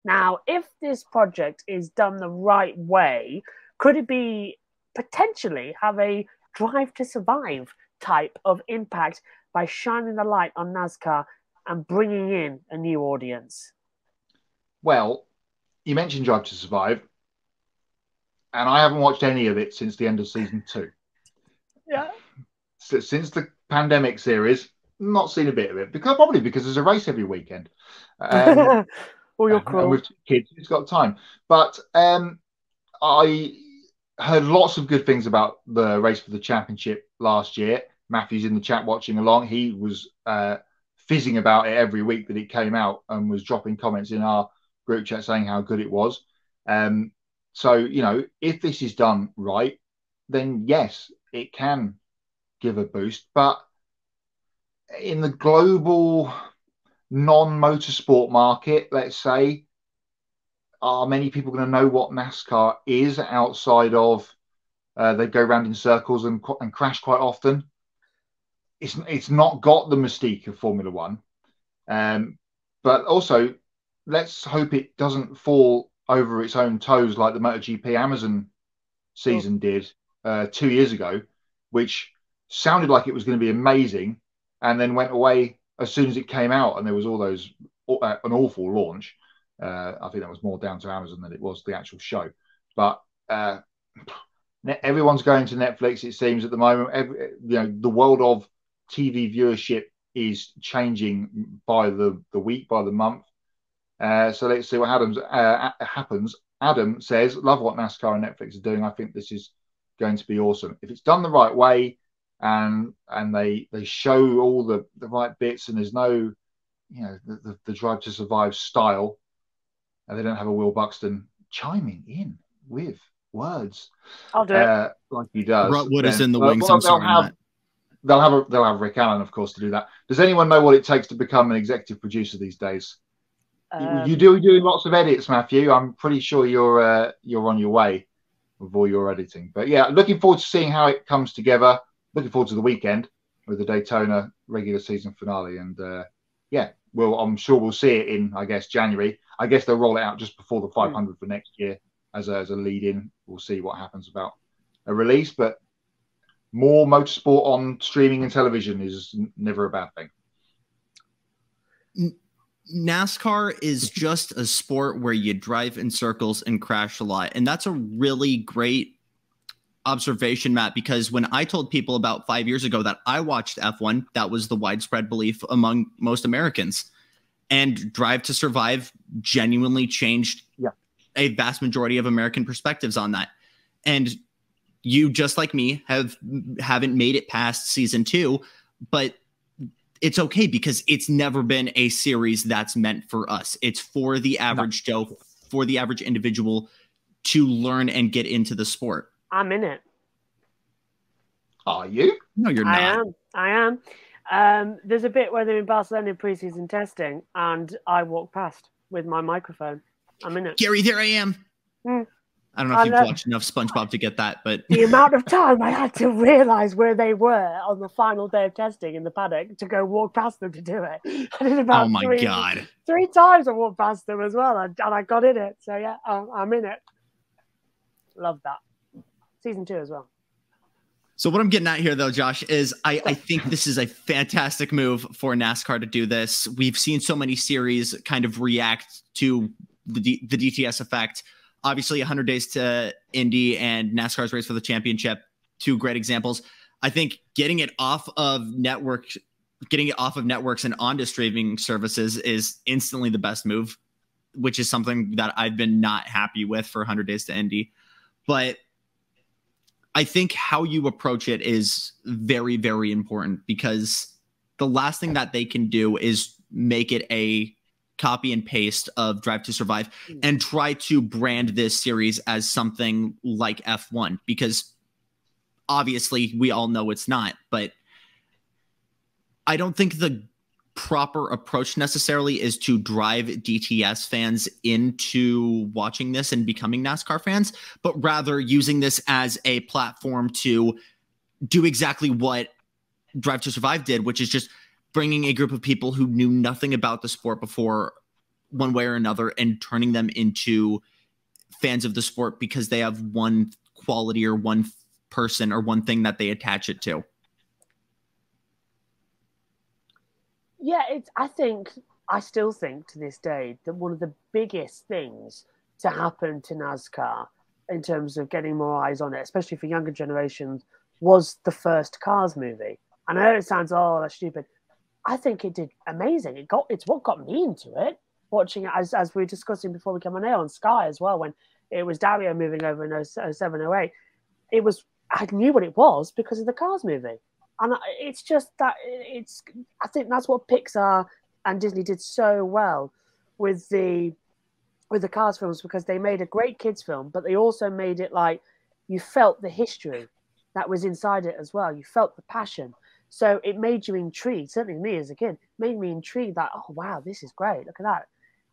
Now, if this project is done the right way, could it be potentially have a Drive to Survive type of impact by shining the light on NASCAR and bringing in a new audience? Well, you mentioned Drive to Survive, and I haven't watched any of it since the end of season 2. Yeah. So, since the pandemic series, not seen a bit of it because there's a race every weekend. Um, Oh, you're and cruel. with 2 kids, it's got time. But I heard lots of good things about the race for the championship last year. Matthew's in the chat watching along. He was fizzing about it every week that it came out and was dropping comments in our group chat saying how good it was. So, if this is done right, then yes, it can give a boost. But in the global non-motorsport market, let's say, are many people going to know what NASCAR is outside of they go around in circles and crash quite often? It's not got the mystique of Formula One, but also let's hope it doesn't fall over its own toes like the MotoGP Amazon Oh, season did 2 years ago, which sounded like it was going to be amazing, and then went away as soon as it came out, and there was all those an awful launch. I think that was more down to Amazon than it was the actual show. But everyone's going to Netflix, it seems, at the moment. The world of TV viewership is changing by the week, by the month. So let's see what happens. Adam says, love what NASCAR and Netflix are doing. I think this is going to be awesome. If it's done the right way and they show all the right bits and there's no, the Drive to Survive style, and they don't have a Will Buxton chiming in with words I'll do it. like he does, Rutwood is then in the wings. I'm sorry, Matt. they'll have Rick Allen, of course, to do that. Does anyone know what it takes to become an executive producer these days? You do doing lots of edits, Matthew. I'm pretty sure you're on your way with all your editing. But yeah, looking forward to seeing how it comes together. Looking forward to the weekend with the Daytona regular season finale. And I'm sure we'll see it in, I guess, January. I guess they'll roll it out just before the 500 for next year as a lead in. We'll see what happens about a release. But more motorsport on streaming and television is never a bad thing. NASCAR is just a sport where you drive in circles and crash a lot. And that's a really great observation, Matt, because when I told people about 5 years ago that I watched F1, that was the widespread belief among most Americans. And Drive to Survive genuinely changed a vast majority of American perspectives on that. And you, just like me, haven't made it past season 2, but it's okay because it's never been a series that's meant for us. It's for the average Joe, for the average individual to learn and get into the sport. I'm in it. Are you? No, you're not. I am. There's a bit where they're in Barcelona in preseason testing, and I walk past with my microphone. I'm in it. Gary, there I am. I don't know if you've watched enough SpongeBob to get that, but the amount of time I had to realize where they were on the final day of testing in the paddock to go walk past them to do it. I did about God. 3 times I walked past them as well, and I got in it. So yeah, I'm in it. Love that. Season 2 as well. So what I'm getting at here, though, Josh, is I think this is a fantastic move for NASCAR to do this. We've seen so many series kind of react to the DTS effect. Obviously, 100 Days to Indy and NASCAR's Race for the Championship, 2 great examples. I think getting it off of networks and onto streaming services is instantly the best move, which is something that I've been not happy with for 100 Days to Indy. But I think how you approach it is very, very important, because the last thing that they can do is make it a copy and paste of Drive to Survive and try to brand this series as something like F1, because obviously we all know it's not. But I don't think the proper approach necessarily is to drive DTS fans into watching this and becoming NASCAR fans, but rather using this as a platform to do exactly what Drive to Survive did, which is just bringing a group of people who knew nothing about the sport before one way or another and turning them into fans of the sport because they have one quality or one person or one thing that they attach it to. Yeah, I still think to this day that one of the biggest things to happen to NASCAR in terms of getting more eyes on it, especially for younger generations, was the first Cars movie. And I know it sounds, oh, that's stupid. I think it did amazing. It's what got me into it, watching it as we were discussing before we came on air on Sky as well, when it was Dario moving over in 07, 08. I knew what it was because of the Cars movie. And it's just that I think that's what Pixar and Disney did so well with the Cars films, because they made a great kids film, but they also made it like you felt the history that was inside it as well. You felt the passion. So it made you intrigued. Certainly me as a kid, made me intrigued that, oh, wow, this is great. Look at that.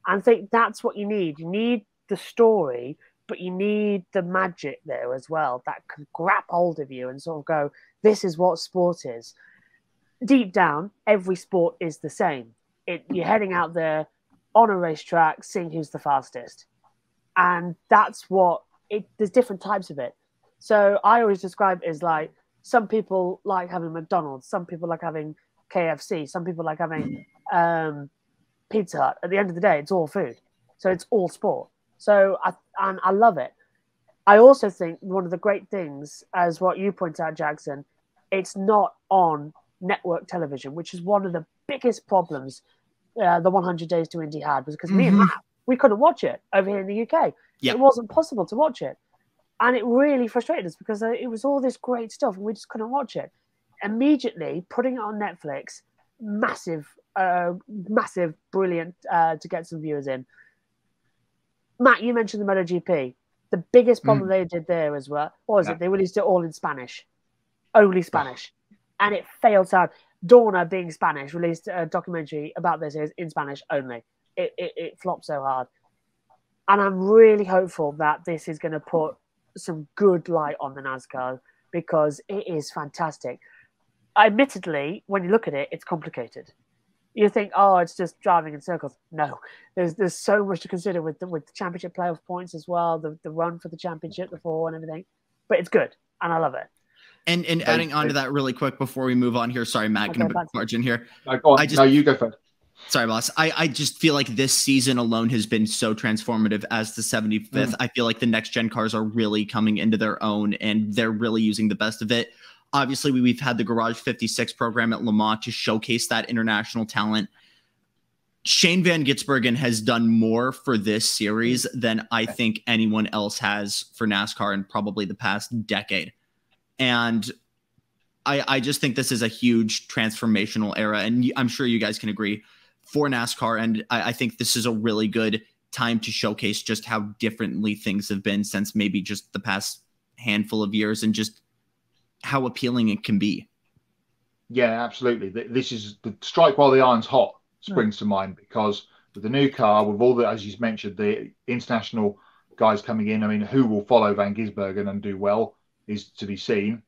And I think that's what you need. You need the story, but you need the magic there as well that can grab hold of you and sort of go, this is what sport is. Deep down, every sport is the same. You're heading out there on a racetrack, seeing who's the fastest. And that's what there's different types of it. So I always describe it as like, some people like having McDonald's, some people like having KFC, some people like having Pizza Hut. At the end of the day, it's all food. So it's all sport. So I love it. I also think one of the great things, as what you point out, Jackson, it's not on network television, which is one of the biggest problems the 100 Days to Indy had, because me and Matt, we couldn't watch it over here in the UK. Yep. It wasn't possible to watch it. And it really frustrated us because it was all this great stuff and we just couldn't watch it. Immediately putting it on Netflix, massive, brilliant to get some viewers in. Matt, you mentioned the MotoGP. The biggest problem they did there as well, what was it? They released it all in Spanish, only Spanish. And it failed out. Dorna, being Spanish, released a documentary about this in Spanish only. It flopped so hard. And I'm really hopeful that this is going to put some good light on the NASCAR, because it is fantastic. Admittedly, when you look at it, it's complicated. You think, oh, it's just driving in circles. No, there's so much to consider with the championship playoff points as well, the run for the championship, the fall and everything. But it's good, and I love it. And adding on to that really quick before we move on here. Sorry, Matt, going to barge in here. No, go on. No, you go first. Sorry, boss. I just feel like this season alone has been so transformative as the 75th. I feel like the next gen cars are really coming into their own and they're really using the best of it. Obviously, we've had the Garage 56 program at Le Mans to showcase that international talent. Shane Van Gisbergen has done more for this series than I think anyone else has for NASCAR in probably the past decade. And I just think this is a huge transformational era. And I'm sure you guys can agree for NASCAR. And I think this is a really good time to showcase just how differently things have been since maybe just the past handful of years and just how appealing it can be. Yeah, absolutely. This is the strike while the iron's hot springs to mind, because with the new car, with all the, as you mentioned, the international guys coming in, I mean, who will follow Van Gisbergen and do well is to be seen.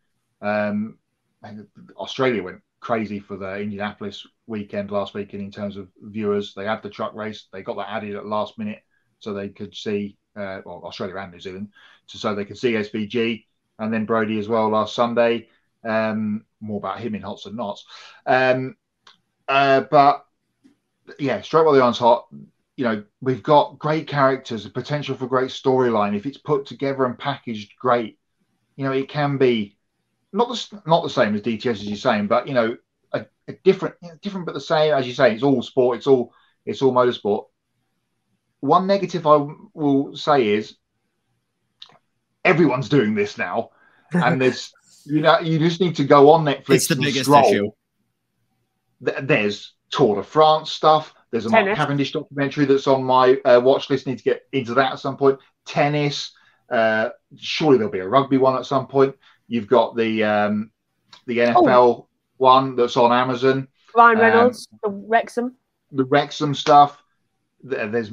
Australia went crazy for the Indianapolis weekend last weekend in terms of viewers. They had the truck race. They got that added at last minute so they could see, Australia and New Zealand, so they could see SVG and then Brody as well last Sunday. More about him in Hots and Knots. But yeah, straight while the iron's hot, you know, we've got great characters, the potential for great storyline. If it's put together and packaged great, you know, it can be not the same as DTS as you're saying, but you know, a different but the same. As you say, it's all sport, it's all motorsport. One negative I will say is everyone's doing this now, and there's you know, you just need to go on Netflix. It's the biggest issue. There's Tour de France stuff. There's a Mark Cavendish documentary that's on my watch list. Need to get into that at some point. Tennis. Surely there'll be a rugby one at some point. You've got the NFL one that's on Amazon. Ryan Reynolds, the Wrexham stuff. There's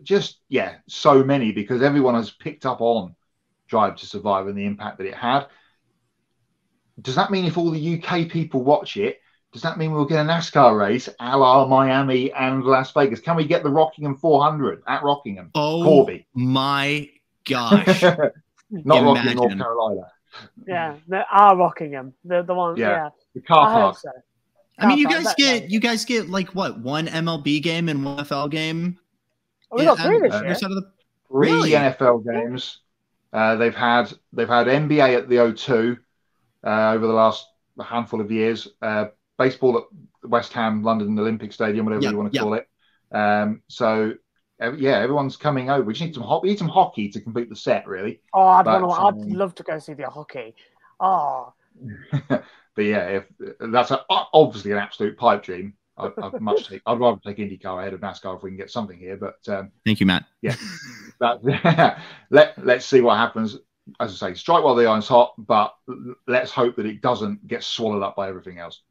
just so many, because everyone has picked up on Drive to Survive and the impact that it had. Does that mean if all the UK people watch it, does that mean we'll get a NASCAR race a la Miami and Las Vegas? Can we get the Rockingham 400 at Rockingham? Oh, Corby. My gosh. Not Rockingham, North Carolina. Yeah, our Rockingham, the one. Yeah, the car I park. hope so. I mean, you guys get like what, one MLB game and one NFL game? We got 3 this year. Three NFL games. They've had NBA at the O2 over the last handful of years. Baseball at West Ham, London Olympic Stadium, whatever you want to call it. So everyone's coming over. We just need we need some hockey to complete the set, really. Oh, I'd love to go see the hockey. Oh. But yeah, if that's obviously an absolute pipe dream. I'd rather take IndyCar ahead of NASCAR if we can get something here. But thank you, Matt. Yeah, let's see what happens. As I say, strike while the iron's hot, but let's hope that it doesn't get swallowed up by everything else.